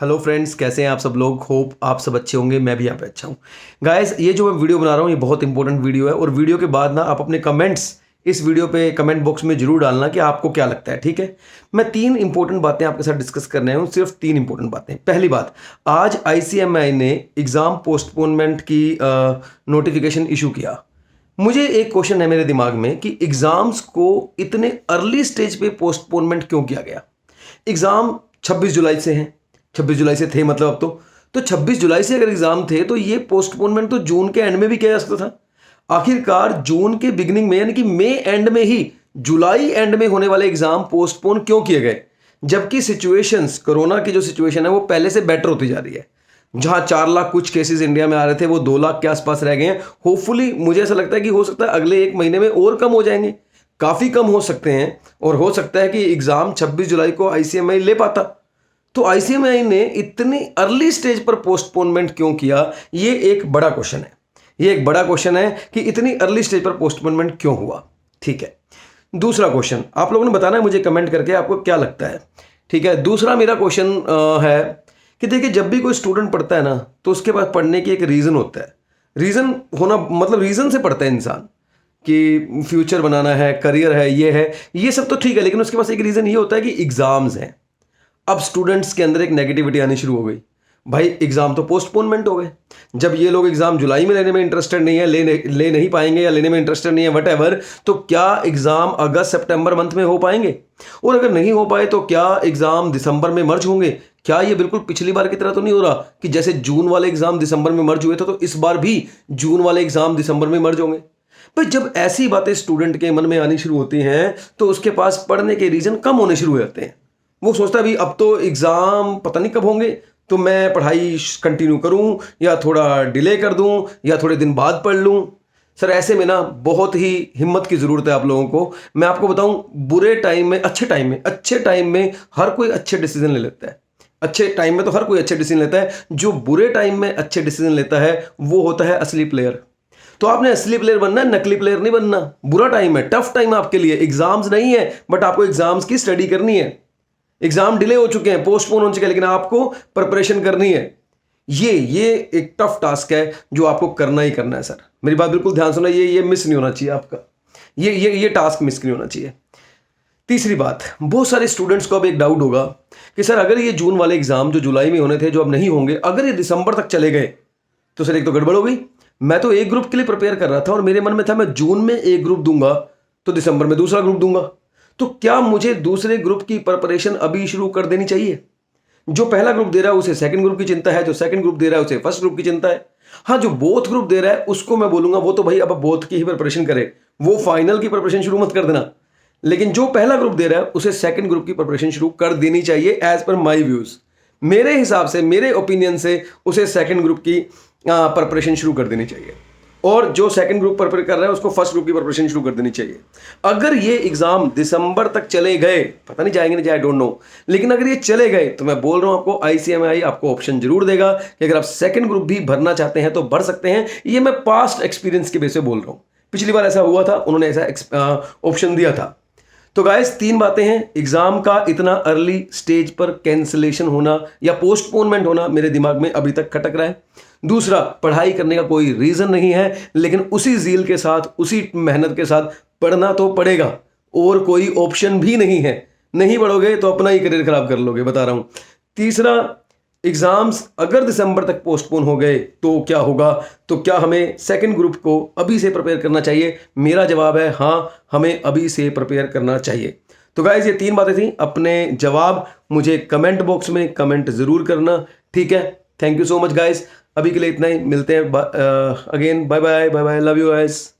Hello friends, कैसे हैं आप सब लोग। होप आप सब अच्छे होंगे, मैं भी यहाँ पे अच्छा हूँ। गाइस, ये जो मैं वीडियो बना रहा हूँ ये बहुत इंपॉर्टेंट वीडियो है और वीडियो के बाद ना आप अपने कमेंट्स इस वीडियो पे कमेंट बॉक्स में जरूर डालना कि आपको क्या लगता है। ठीक है, मैं 3 इंपॉर्टेंट बातें आपके साथ डिस्कस करने हूँ, सिर्फ 3 इंपॉर्टेंट बातें। पहली बात, आज आईसीएमआई ने एग्जाम पोस्टपोनमेंट की नोटिफिकेशन इशू किया। मुझे एक क्वेश्चन है मेरे दिमाग में कि एग्जाम्स को इतने अर्ली स्टेज पे पोस्टपोनमेंट क्यों किया गया। एग्जाम 26 जुलाई से हैं, 26 जुलाई से थे मतलब अब तो 26 जुलाई से अगर एग्जाम थे तो ये पोस्टपोनमेंट तो जून के एंड में भी किया जा सकता था। आखिरकार जून के बिगिनिंग में यानी कि मई एंड में ही जुलाई एंड में होने वाले एग्जाम पोस्टपोन क्यों किए गए, जबकि सिचुएशंस, कोरोना की जो सिचुएशन है वो पहले से बेटर होती जा रही है। जहां 4 लाख कुछ केसेस इंडिया में आ रहे थे वो 2 लाख के आसपास रह गए हैं। होपफुली मुझे ऐसा लगता है कि हो सकता है अगले 1 महीने में और कम हो जाएंगे, काफी कम हो सकते हैं और हो सकता है कि एग्जाम 26 जुलाई को आईसीएमआई ले पाता। तो आईसीएमआई ने इतनी अर्ली स्टेज पर पोस्टपोनमेंट क्यों किया, ये एक बड़ा क्वेश्चन है। ये एक बड़ा क्वेश्चन है कि इतनी अर्ली स्टेज पर पोस्टपोनमेंट क्यों हुआ। ठीक है, दूसरा क्वेश्चन आप लोगों ने बताना है मुझे कमेंट करके आपको क्या लगता है। ठीक है, दूसरा मेरा क्वेश्चन है कि देखिए, जब भी कोई स्टूडेंट पढ़ता है ना तो उसके पास पढ़ने की एक रीज़न होता है। रीज़न होना मतलब रीज़न से पढ़ता है इंसान कि फ्यूचर बनाना है, करियर है, ये सब तो ठीक है, लेकिन उसके पास एक रीज़न ये होता है कि एग्ज़ाम्स हैं। अब स्टूडेंट्स के अंदर एक नेगेटिविटी आनी शुरू हो गई, भाई एग्जाम तो पोस्टपोनमेंट हो गए। जब ये लोग एग्जाम जुलाई में लेने में इंटरेस्टेड नहीं है, ले नहीं पाएंगे या लेने में इंटरेस्टेड नहीं है वट तो क्या एग्जाम अगस्त सितंबर मंथ में हो पाएंगे? और अगर नहीं हो पाए तो क्या एग्जाम दिसंबर में मर्ज होंगे? क्या ये बिल्कुल पिछली बार की तरह तो नहीं हो रहा कि जैसे जून वाले एग्जाम दिसंबर में मर्ज हुए थे तो इस बार भी जून वाले एग्जाम दिसंबर में मर्ज होंगे? भाई जब ऐसी बातें स्टूडेंट के मन में आनी शुरू होती हैं तो उसके पास पढ़ने के रीजन कम होने शुरू हो जाते हैं। वो सोचता है भी अब तो एग्ज़ाम पता नहीं कब होंगे, तो मैं पढ़ाई कंटिन्यू करूं या थोड़ा डिले कर दूं या थोड़े दिन बाद पढ़ लूं। सर ऐसे में ना बहुत ही हिम्मत की ज़रूरत है आप लोगों को। मैं आपको बताऊं, बुरे टाइम में, अच्छे टाइम में हर कोई अच्छे डिसीजन ले लेता है। अच्छे टाइम में तो हर कोई अच्छे डिसीजन लेता है। जो बुरे टाइम में अच्छे डिसीजन लेता है वो होता है असली प्लेयर। तो आपने असली प्लेयर बनना है, नकली प्लेयर नहीं बनना। बुरा टाइम है, टफ टाइम आपके लिए, एग्जाम्स नहीं है बट आपको एग्जाम्स की स्टडी करनी है। एग्जाम डिले हो चुके हैं, पोस्टपोन हो चुके हैं, लेकिन आपको प्रिपरेशन करनी है। ये एक टफ टास्क है जो आपको करना ही करना है। सर मेरी बात बिल्कुल ध्यान सुना, ये मिस नहीं होना चाहिए आपका, ये टास्क मिस नहीं होना चाहिए। तीसरी बात, बहुत सारे स्टूडेंट्स को अब एक डाउट होगा कि सर अगर ये जून वाले एग्जाम जो जुलाई में होने थे जो अब नहीं होंगे, अगर ये दिसंबर तक चले गए तो सर एक तो गड़बड़ हो गई। मैं तो एक ग्रुप के लिए प्रिपेयर कर रहा था और मेरे मन में था मैं जून में एक ग्रुप दूंगा तो दिसंबर में दूसरा ग्रुप दूंगा। तो क्या मुझे दूसरे ग्रुप की प्रिपरेशन अभी शुरू कर देनी चाहिए? जो पहला ग्रुप दे रहा है उसे सेकंड ग्रुप की चिंता है, जो सेकंड ग्रुप दे रहा है उसे फर्स्ट ग्रुप की चिंता है। हाँ, जो बोथ ग्रुप दे रहा है उसको मैं बोलूंगा वो तो भाई अब बोथ की ही प्रिपरेशन करे, वो फाइनल की प्रिपरेशन शुरू मत कर देना। लेकिन जो पहला ग्रुप दे रहा है उसे सेकंड ग्रुप की प्रिपरेशन शुरू कर देनी चाहिए एज पर माई व्यूज। मेरे हिसाब से, मेरे ओपिनियन से उसे सेकंड ग्रुप की प्रिपरेशन शुरू कर देनी चाहिए और जो सेकंड ग्रुप प्रिपेयर कर रहा है उसको फर्स्ट ग्रुप की प्रिपरेशन शुरू कर देनी चाहिए। अगर ये एग्जाम दिसंबर तक चले गए, पता नहीं जाएंगे ना जाए, डोंट नो, लेकिन अगर ये चले गए तो मैं बोल रहा हूं आपको आईसीएमआई आपको ऑप्शन जरूर देगा कि अगर आप सेकंड ग्रुप भी भरना चाहते हैं तो भर सकते हैं। ये मैं पास्ट एक्सपीरियंस के बेस पे बोल रहा हूं, पिछली बार ऐसा हुआ था, उन्होंने ऐसा ऑप्शन दिया था। तो गाइस 3 बातें हैं, एग्जाम का इतना अर्ली स्टेज पर कैंसिलेशन होना या पोस्टपोनमेंट होना मेरे दिमाग में अभी तक खटक रहा है। दूसरा, पढ़ाई करने का कोई रीजन नहीं है, लेकिन उसी जील के साथ, उसी मेहनत के साथ पढ़ना तो पड़ेगा और कोई ऑप्शन भी नहीं है। नहीं पढ़ोगे तो अपना ही करियर खराब कर लोगे, बता रहा हूं। तीसरा, एग्जाम्स अगर दिसंबर तक पोस्टपोन हो गए तो क्या होगा? तो क्या हमें सेकंड ग्रुप को अभी से प्रिपेयर करना चाहिए? मेरा जवाब है हाँ, हमें अभी से प्रिपेयर करना चाहिए। तो गाइस ये 3 बातें थी। अपने जवाब मुझे कमेंट बॉक्स में कमेंट जरूर करना, ठीक है। Thank you so much guys, अभी के लिए इतना ही, मिलते हैं again. Bye bye, love you guys.